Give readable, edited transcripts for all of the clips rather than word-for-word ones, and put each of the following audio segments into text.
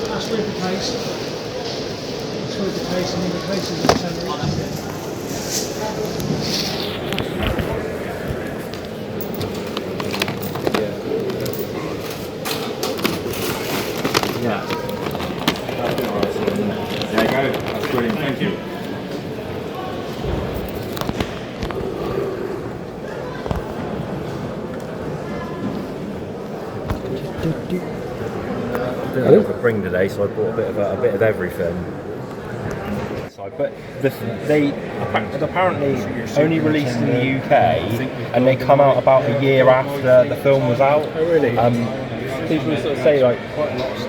That's with the case. That's with the case, and then the case is in the centre. Yeah. There you go. That's brilliant. Thank you. I didn't have a bring today, so I bought a bit of everything. But they apparently only released in the UK, and they come out about a year after the film was out. Oh really? People sort of say like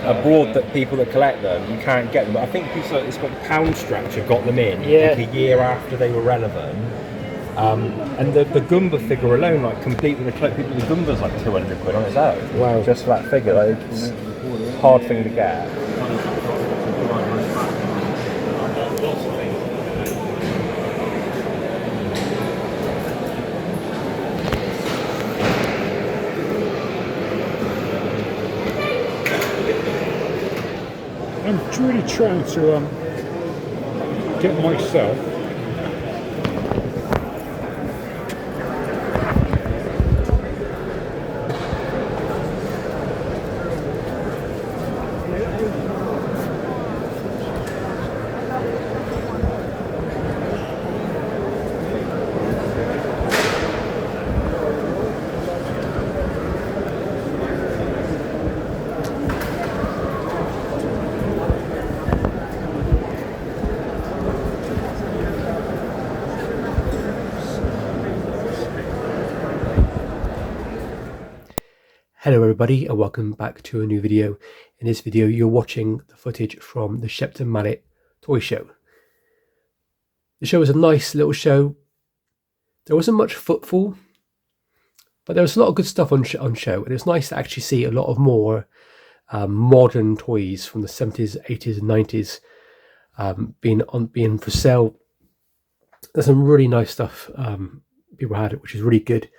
abroad that people that collect them you can't get them, but I think people it's got the pound structure got them in like a year after they were relevant. And the Goomba figure alone, like complete with the Goomba's like £200 on its own. Wow! Just for that figure, like, it's a hard thing to get. I'm really trying to get myself Hello everybody and welcome back to a new video. In this video you're watching the footage from the Shepton Mallet toy show. The show was a nice little show. There wasn't much footfall, but there was a lot of good stuff on show, and it's nice to actually see a lot of more modern toys from the 70s, 80s and 90s being for sale. There's some really nice stuff people had, which is really good.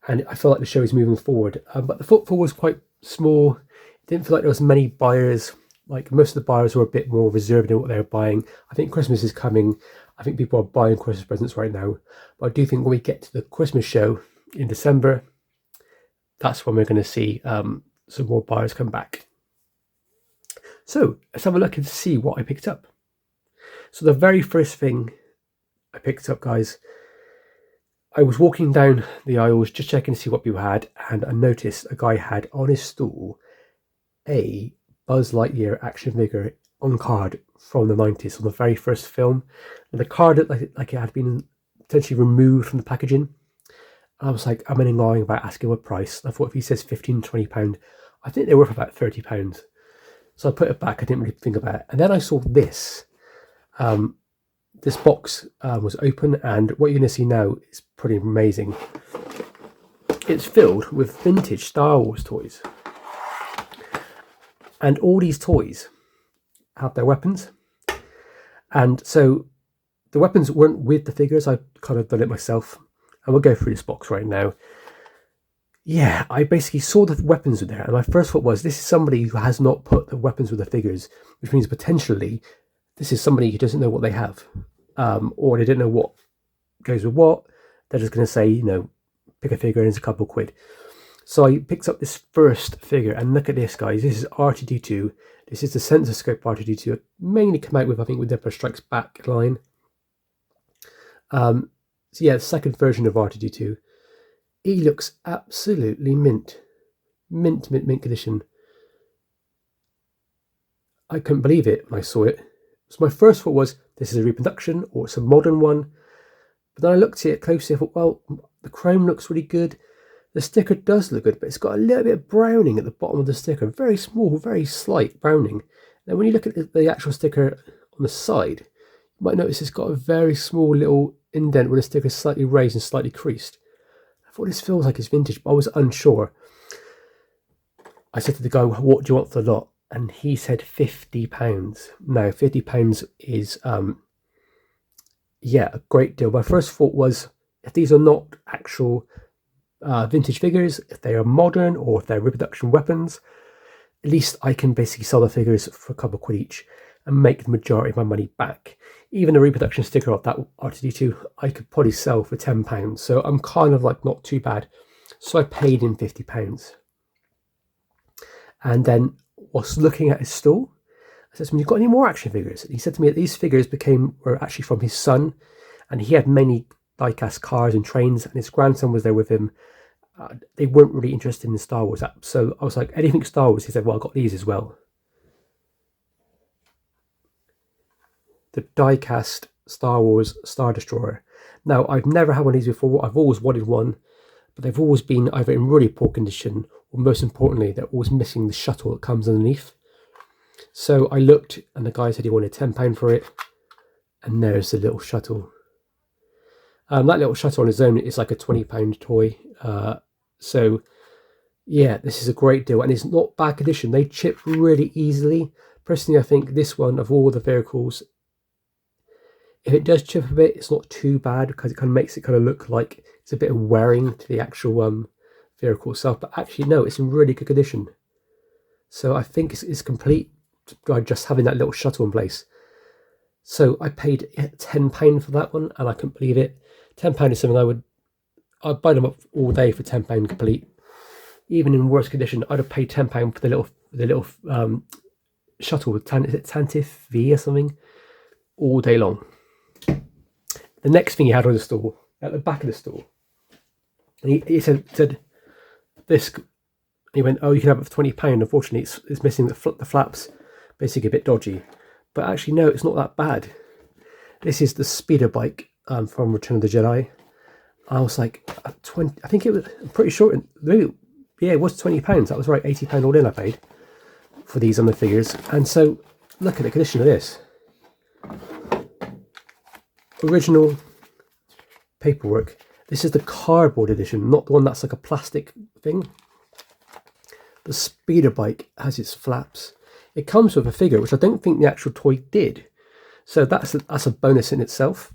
And I feel like the show is moving forward, but the footfall was quite small. It didn't feel like there was many buyers. Like most of the buyers were a bit more reserved in what they were buying. I think Christmas is coming. I think people are buying Christmas presents right now. But I do think when we get to the Christmas show in December, that's when we're going to see some more buyers come back. So let's have a look and see what I picked up. So the very first thing I picked up, guys, I was walking down the aisles just checking to see what people had, and I noticed a guy had on his stool a Buzz Lightyear action figure on card from the 90s, on the very first film. And the card looked like it had been potentially removed from the packaging. And I was like, I'm in line about asking him a price. I thought if he says £15, £20, I think they're worth about £30. So I put it back, I didn't really think about it. And then I saw this. This box was open, and what you're going to see now is pretty amazing. It's filled with vintage Star Wars toys. And all these toys have their weapons. And so the weapons weren't with the figures, I kind of done it myself. And we'll go through this box right now. Yeah, I basically saw the weapons were there, and my first thought was, this is somebody who has not put the weapons with the figures, which means potentially this is somebody who doesn't know what they have. Or they don't know what goes with what. They're just going to say, you know, pick a figure and it's a couple quid. So I picked up this first figure, and look at this, guys. This is R2-D2. This is the sensor scope R2-D2. It mainly come out with, I think, with the Empire Strikes Back line. So yeah, the second version of R2-D2. He looks absolutely mint. Mint condition. I couldn't believe it when I saw it. So my first thought was, this is a reproduction or it's a modern one. But then I looked at it closely, I thought, well, the chrome looks really good. The sticker does look good, but it's got a little bit of browning at the bottom of the sticker. Very small, very slight browning. Now when you look at the actual sticker on the side, you might notice it's got a very small little indent where the sticker is slightly raised and slightly creased. I thought this feels like it's vintage, but I was unsure. I said to the guy, what do you want for the lot? and he said £50. Now £50 is yeah, a great deal. My first thought was, if these are not actual vintage figures, if they are modern or if they're reproduction weapons, at least I can basically sell the figures for a couple of quid each and make the majority of my money back. Even a reproduction sticker of that R2D2 I could probably sell for £10, so I'm kind of like not too bad. So I paid him £50. And then whilst looking at his stall, I said to him, "You've got any more action figures?" And he said to me that these figures were actually from his son, and he had many die-cast cars and trains, and his grandson was there with him. They weren't really interested in the Star Wars app, so I was like, anything Star Wars? He said, "Well, I got these as well." The die-cast Star Wars Star Destroyer. Now, I've never had one of these before. I've always wanted one, but they've always been either in really poor condition, or most importantly, they're always missing the shuttle that comes underneath. So I looked, and the guy said he wanted £10 for it, and there's the little shuttle. That little shuttle on its own is like a £20 toy. So yeah, this is a great deal, and it's not bad condition. They chip really easily. Personally, I think this one, of all the vehicles, if it does chip a bit, it's not too bad, because it kind of makes it kind of look like it's a bit of wearing to the actual vehicle itself. But actually, no, it's in really good condition. So I think it's complete by just having that little shuttle in place. So I paid £10 for that one, and I couldn't believe it. £10 is something I'd buy them up all day for £10 complete. Even in worse condition, I'd have paid £10 for the little shuttle with is it Tantif V or something, all day long. The next thing he had on the store, at the back of the store, and he said this. He went, "Oh, you can have it for £20. Unfortunately, it's missing the flaps, basically a bit dodgy." But actually, no, it's not that bad. This is the speeder bike from Return of the Jedi. I was like, 20. I think it was. I'm pretty sure. Maybe, yeah, it was £20. That was right. £80 all in. I paid for these on the figures. And so, look at the condition of this. Original paperwork. This is the cardboard edition, not the one that's like a plastic thing. The speeder bike has its flaps. It comes with a figure, which I don't think the actual toy did. So that's a bonus in itself.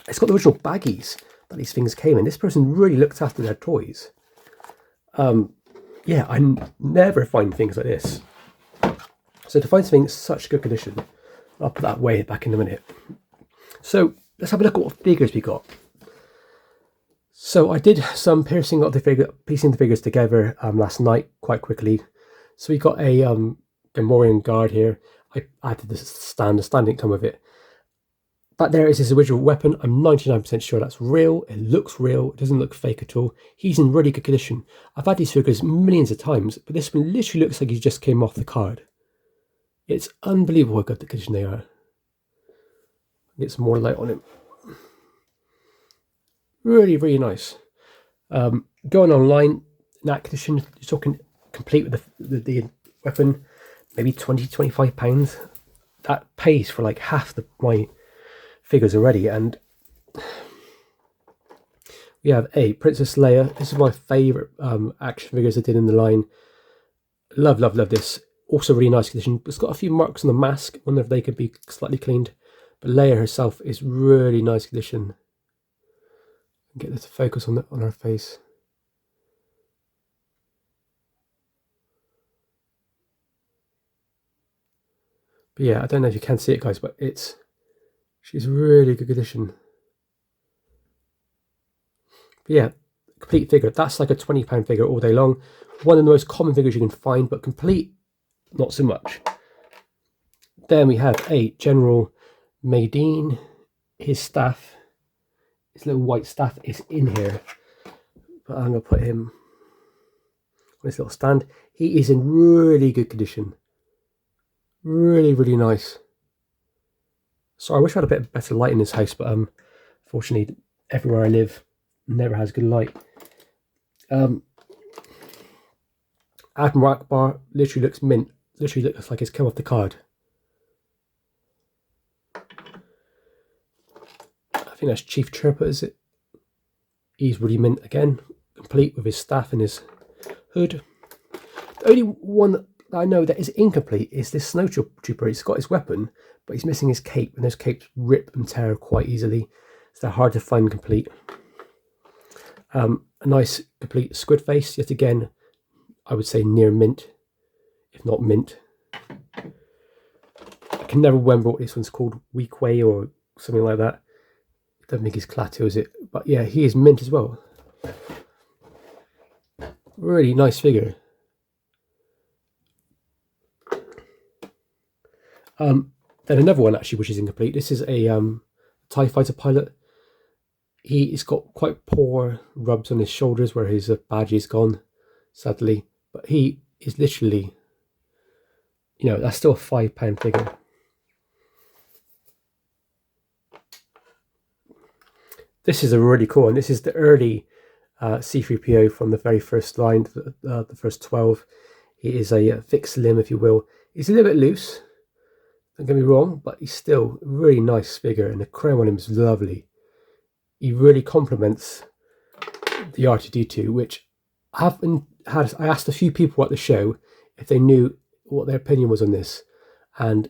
It's got the original baggies that these things came in. This person really looked after their toys. Yeah, I never find things like this. So to find something in such good condition, I'll put that way back in a minute. So let's have a look at what figures we got. So I did some piecing the figures together last night quite quickly. So we got a Gamorrean guard here. I added the stand didn't come with it. But there is his original weapon. I'm 99% sure that's real. It looks real. It doesn't look fake at all. He's in really good condition. I've had these figures millions of times, but this one literally looks like he just came off the card. It's unbelievable how good the condition they are. Get some more light on him. Really, really nice. Going online in that condition, you're talking complete with the weapon, maybe £20-25. That pays for like half my figures already. And we have a Princess Leia. This is my favourite action figures I did in the line. Love this. Also really nice condition. It's got a few marks on the mask. Wonder if they could be slightly cleaned. But Leia herself is really nice condition. Get this to focus on her face. But yeah, I don't know if you can see it, guys, but she's really good condition. But yeah, complete figure. That's like a £20 figure all day long. One of the most common figures you can find, but complete, not so much. Then we have a General Maydeen. His staff, his little white staff is in here. But I'm going to put him on his little stand. He is in really good condition. Really, really nice. So I wish I had a bit better light in this house, but fortunately, everywhere I live never has good light. Admiral Akbar literally looks mint. Literally looks like it's come off the card. I think that's Chief Chirper, is it? He's really mint again, complete with his staff and his hood. The only one that I know that is incomplete is this snow trooper. He's got his weapon, but he's missing his cape, and those capes rip and tear quite easily, so they're hard to find complete. A nice complete squid face, yet again, I would say near mint, if not mint. I can never remember what this one's called, Weekway or something like that. I don't think he's Klaatu, is it? But yeah, he is mint as well. Really nice figure. Then another one actually, which is incomplete. This is a TIE fighter pilot. He's got quite poor rubs on his shoulders where his badge is gone, sadly. But he is literally, you know, that's still a £5 figure. This is a really cool one. This is the early C-3PO from the very first line, the first 12. He is a fixed limb, if you will. He's a little bit loose, don't get me wrong, but he's still a really nice figure, and the chrome on him is lovely. He really complements the R2-D2, which I asked a few people at the show if they knew what their opinion was on this, and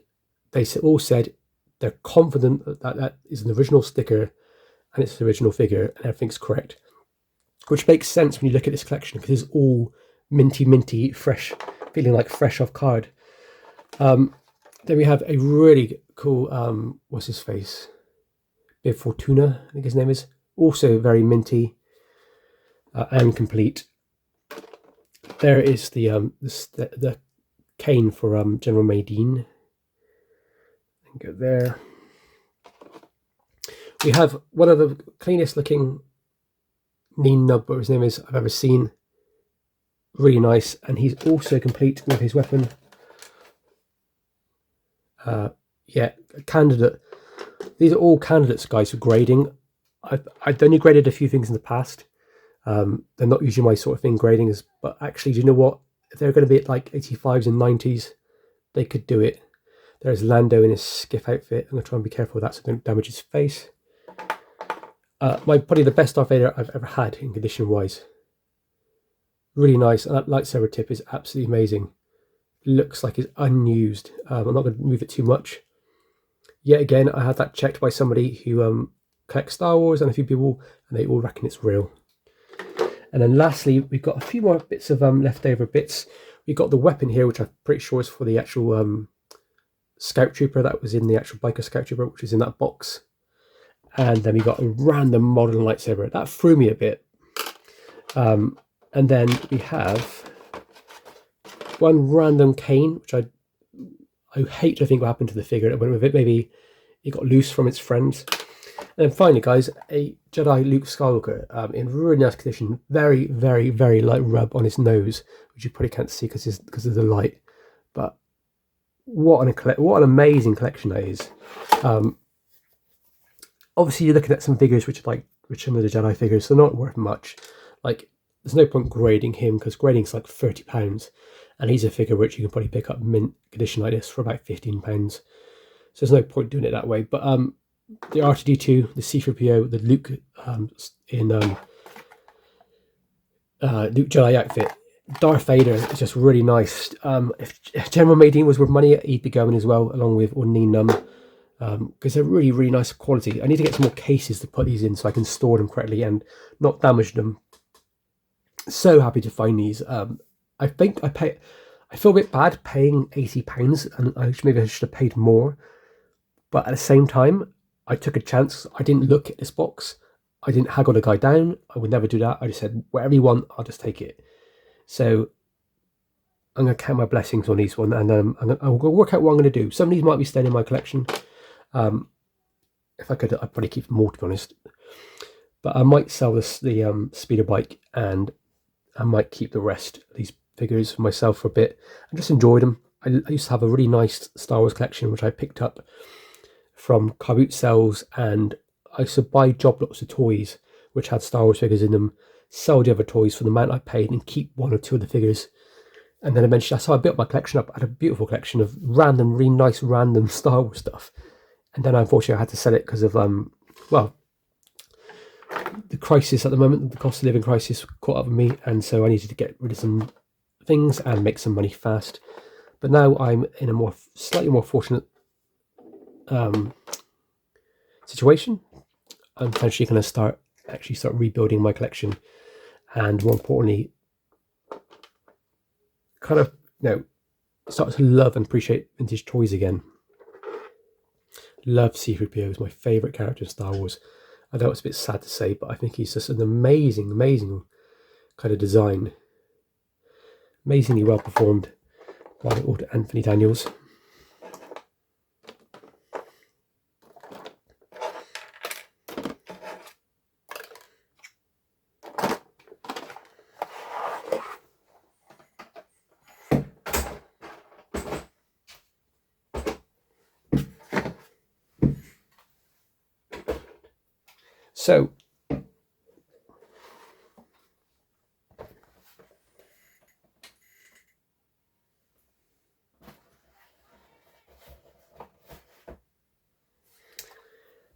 they all said they're confident that that is an original sticker and it's the original figure and everything's correct, which makes sense when you look at this collection because it's all minty, fresh, feeling like fresh off card. Then we have a really cool, what's his face? Bib Fortuna, I think his name is. Also very minty and complete. There is the cane for General Madine. Go there. We have one of the cleanest looking Neen Nub, what his name is, I've ever seen. Really nice, and he's also complete with his weapon. Yeah, candidate. These are all candidates, guys, for grading. I've only graded a few things in the past. They're not usually my sort of thing, grading, but actually, do you know what? If they're going to be at like 85s and 90s, they could do it. There's Lando in his skiff outfit. I'm going to try and be careful with that so I don't damage his face. Probably the best Darth Vader I've ever had in condition wise. Really nice, and that lightsaber tip is absolutely amazing. Looks like it's unused. I'm not going to move it too much. Yet again, I had that checked by somebody who collects Star Wars and a few people, and they all reckon it's real. And then lastly, we've got a few more bits of leftover bits. We've got the weapon here, which I'm pretty sure is for the actual Scout Trooper that was in the actual Biker Scout Trooper, which is in that box. And then we got a random modern lightsaber. That threw me a bit. And then we have one random cane, which I hate to think what happened to the figure that went with it. Maybe it got loose from its friends. And then finally, guys, a Jedi Luke Skywalker in really nice condition. Very, very, very light rub on his nose, which you probably can't see because of the light. But what an amazing collection that is. Obviously, you're looking at some figures which are like Return of the Jedi figures, so they're not worth much. Like, there's no point grading him because grading's like £30, and he's a figure which you can probably pick up mint condition like this for about £15. So there's no point doing it that way. But the R2-D2, the C-3PO, the Luke in Luke Jedi outfit, Darth Vader is just really nice. If General Madine was worth money, he'd be going as well, along with Neen Num. Because they're really, really nice quality. I need to get some more cases to put these in so I can store them correctly and not damage them. So happy to find these. I think I feel a bit bad paying £80, and maybe I should have paid more. But at the same time, I took a chance. I didn't look at this box. I didn't haggle the guy down. I would never do that. I just said, whatever you want, I'll just take it. So I'm going to count my blessings on these one, and I'm going to work out what I'm going to do. Some of these might be staying in my collection. If I could, I'd probably keep them more, to be honest. But I might sell the speeder bike, and I might keep the rest of these figures for myself for a bit and just enjoy them. I used to have a really nice Star Wars collection, which I picked up from car boot sales, and I used to buy job lots of toys which had Star Wars figures in them, sell the other toys for the amount I paid, and keep one or two of the figures. And then eventually, that's how I built my collection up. I had a beautiful collection of random, really nice, random Star Wars stuff. And then, unfortunately, I had to sell it because of, well, the crisis at the moment, the cost of living crisis caught up with me. And so I needed to get rid of some things and make some money fast. But now I'm in a slightly more fortunate situation. I'm potentially going to start rebuilding my collection, and more importantly, kind of start to love and appreciate vintage toys again. Love C-3PO, is my favourite character in Star Wars. I know it's a bit sad to say, but I think he's just an amazing kind of design. Amazingly well performed by Anthony Daniels.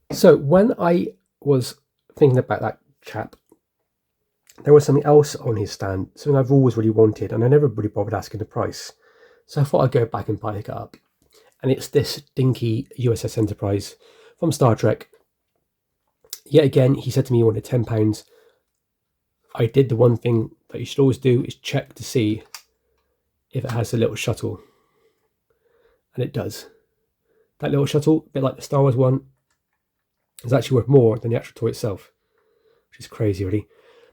So when I was thinking about that chap, there was something else on his stand, something I've always really wanted, and I never really bothered asking the price. So I thought I'd go back and pick it up. And it's this dinky USS Enterprise from Star Trek. Yet again, he said to me he wanted £10. I did the one thing that you should always do, is check to see if it has a little shuttle. And it does. That little shuttle, a bit like the Star Wars one, is actually worth more than the actual toy itself, which is crazy, really.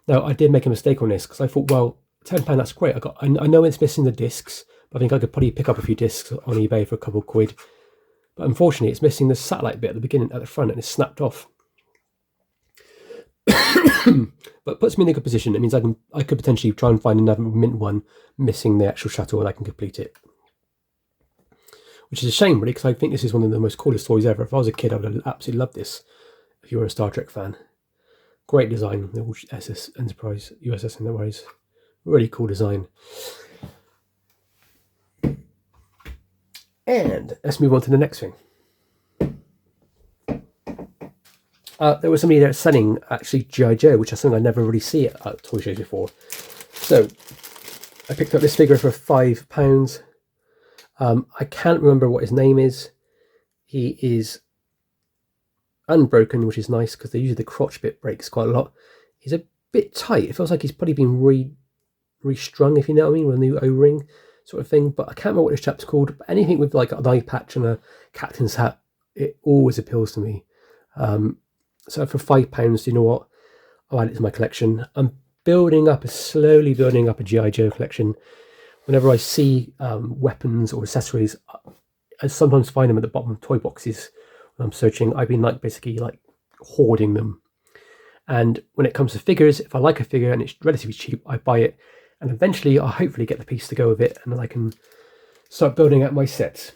Now, I did make a mistake on this, because I thought, well, £10, that's great. I know it's missing the discs, but I think I could probably pick up a few discs on eBay for a couple of quid. But unfortunately, it's missing the satellite bit at the beginning, at the front, and it's snapped off. But it puts me in a good position. It means I could potentially try and find another mint one missing the actual shuttle, and I can complete it. Which is a shame, really, because I think this is one of the most coolest toys ever. If I was a kid, I would have absolutely loved this. If you were a Star Trek fan, great design. The USS Enterprise, really cool design. And let's move on to the next thing. There was somebody there selling actually G.I. Joe, which is something I never really see at toy shows before. So I picked up this figure for £5. I can't remember what his name is. He is unbroken, which is nice, because usually the crotch bit breaks quite a lot. He's a bit tight. It feels like he's probably been restrung, if you know what I mean, with a new O-ring sort of thing. But I can't remember what this chap's called. But anything with like an eye patch and a captain's hat, it always appeals to me. So for £5, you know what? I'll add it to my collection. I'm slowly building up a G.I. Joe collection. Whenever I see weapons or accessories, I sometimes find them at the bottom of toy boxes when I'm searching. I've been basically hoarding them. And when it comes to figures, if I like a figure and it's relatively cheap, I buy it. And eventually I'll hopefully get the piece to go with it, and then I can start building out my sets.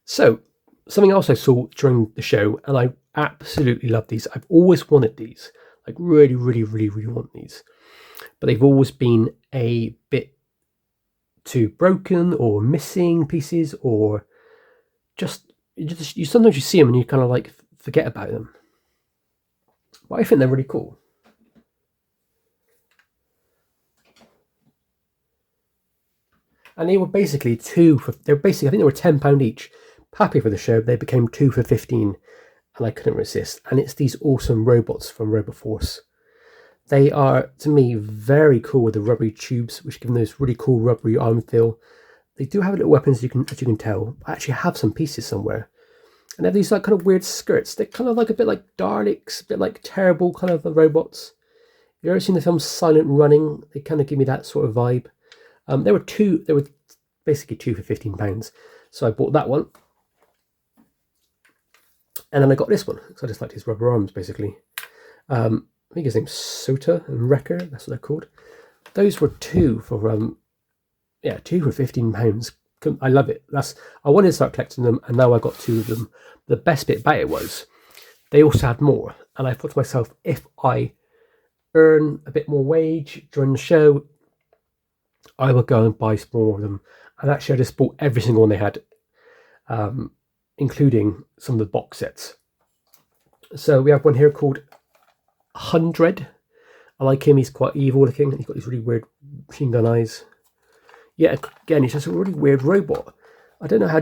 So, something else I saw during the show, and I absolutely love these. I've always wanted these. Really, really, really, really want these. But they've always been a bit too broken or missing pieces, or sometimes you see them and you kind of forget about them. But I think they're really cool. And they were basically I think they were £10 each. Happy for the show, they became 2 for 15, and I couldn't resist. And it's these awesome robots from Robo Force. They are, to me, very cool with the rubbery tubes, which give them this really cool rubbery arm feel. They do have little weapons, as you can tell. I actually have some pieces somewhere. And they have these kind of weird skirts. They're kind of a bit like Daleks, a bit like terrible kind of robots. Have you ever seen the film Silent Running? They kind of give me that sort of vibe. They were basically 2 for £15. So I bought that one. And then I got this one, because I just liked his rubber arms, basically. I think his name's Sota and Wrecker, that's what they're called. Those were 2 for £15. I love it. I wanted to start collecting them, and now I got 2 of them. The best bit about it was, they also had more. And I thought to myself, if I earn a bit more wage during the show, I will go and buy some more of them. And actually, I just bought every single one they had. Including some of the box sets. So we have one here called 100. I like him. He's quite evil looking. He's got these really weird machine gun eyes. Yeah, again, he's just a really weird robot. I don't know how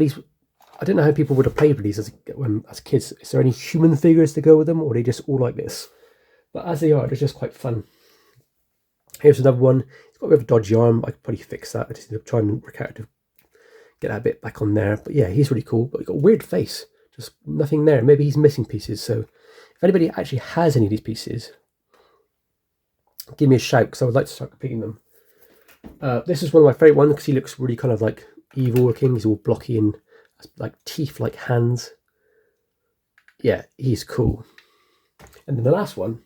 people would have played with these as kids. Is there any human figures to go with them, or are they just all like this? But as they are, they're just quite fun. Here's another one. It's got a bit of a dodgy arm. I could probably fix that. I just need to try and work out to get that bit back on there. But yeah, he's really cool. But he's got a weird face. Just nothing there. Maybe he's missing pieces. So if anybody actually has any of these pieces, give me a shout, because I would like to start completing them. This is one of my favourite ones because he looks really kind of like evil looking. He's all blocky and like teeth like hands. Yeah, he's cool. And then the last one,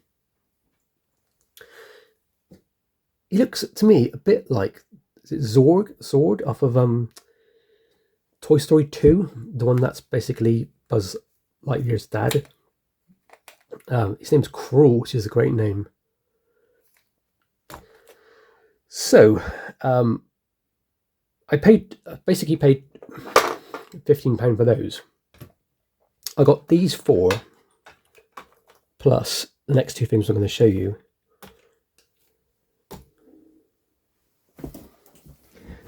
he looks to me a bit like, is it Zord off of Toy Story 2, the one that's basically Buzz Lightyear's dad. His name's Cruel, which is a great name. So I basically paid £15 for those. I got these 4 plus the next 2 things I'm going to show you.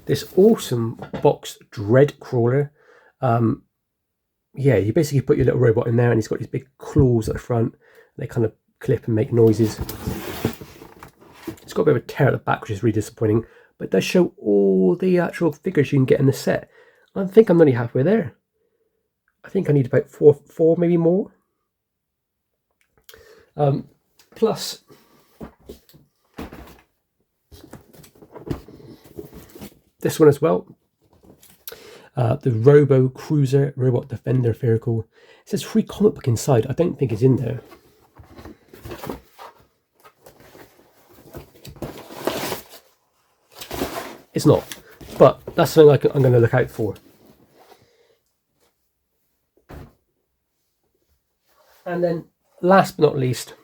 This awesome box dread crawler. Yeah, you basically put your little robot in there, and he's got these big claws at the front. They kind of clip and make noises. It's got a bit of a tear at the back, which is really disappointing, but it does show all the actual figures you can get in the set. I think I'm only halfway there. I think I need about four maybe more. Plus, this one as well. The Robo Cruiser Robot Defender vehicle. It says free comic book inside. I don't think it's in there. It's not, but that's something I'm going to look out for. And then, last but not least,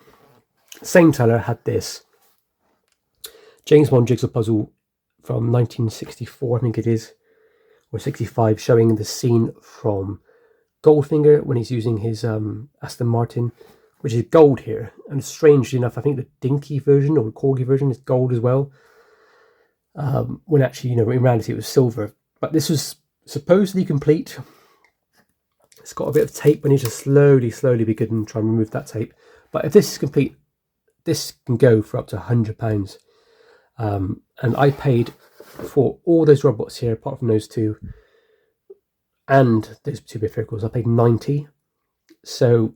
same seller had this James Bond jigsaw puzzle from 1964, I think it is, or 65, showing the scene from Goldfinger when he's using his Aston Martin, which is gold here. And strangely enough, I think the dinky version or the corgi version is gold as well. When actually, in reality, it was silver. But this was supposedly complete. It's got a bit of tape. I need to slowly be good and try and remove that tape. But if this is complete, this can go for up to £100. And I paid for all those robots here, apart from those 2, and those 2 big vehicles. I paid £90. So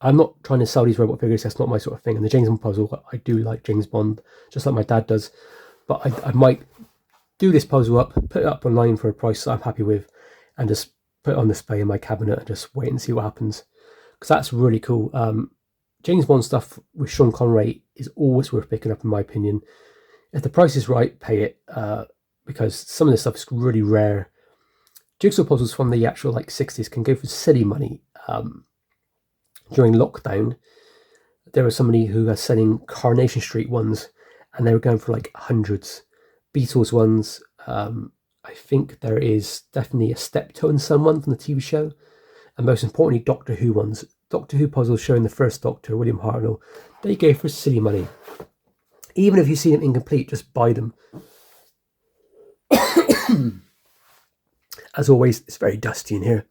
I'm not trying to sell these robot figures. That's not my sort of thing. And the James Bond puzzle, I do like James Bond, just like my dad does. But I might do this puzzle up, put it up online for a price that I'm happy with, and just put it on display in my cabinet and just wait and see what happens. Because that's really cool. James Bond stuff with Sean Connery is always worth picking up, in my opinion. If the price is right, pay it, because some of this stuff is really rare. Jigsaw puzzles from the actual 60s can go for silly money. During lockdown, there was somebody who was selling Coronation Street ones, and they were going for hundreds. Beatles ones. I think there is definitely a Steptoe Son one from the TV show, and most importantly, Doctor Who ones. Doctor Who puzzles showing the first Doctor, William Hartnell. They go for silly money. Even if you see them incomplete, just buy them. As always, it's very dusty in here.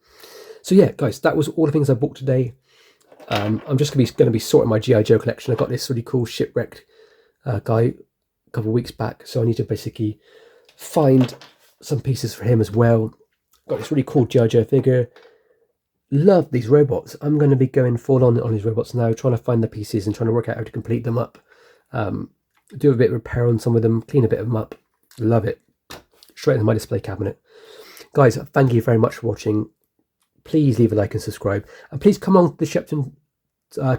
So yeah, guys, that was all the things I bought today. I'm just going to be sorting my G.I. Joe collection. I got this really cool shipwrecked guy a couple of weeks back, so I need to basically find some pieces for him as well. Got this really cool G.I. Joe figure. Love these robots. I'm going to be going full on these robots now, trying to find the pieces and trying to work out how to complete them up. Do a bit of repair on some of them, clean a bit of them up. Love it. Straight into my display cabinet. Guys, thank you very much for watching. Please leave a like and subscribe. And please come along to the Shepton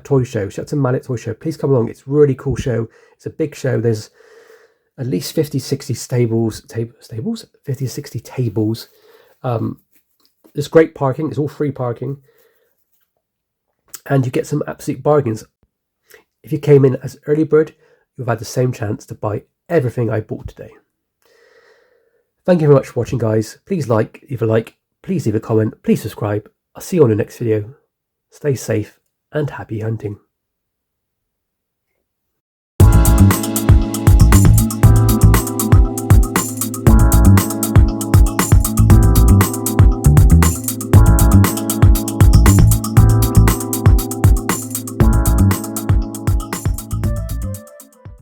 toy show, Shepton Mallet Toy Show. Please come along. It's a really cool show. It's a big show. There's at least 50-60 tables. 50-60 tables. There's great parking. It's all free parking. And you get some absolute bargains. If you came in as early bird, you've had the same chance to buy everything I bought today. Thank you very much for watching, guys. Please leave a like, please leave a comment, please subscribe. I'll see you on the next video. Stay safe and happy hunting.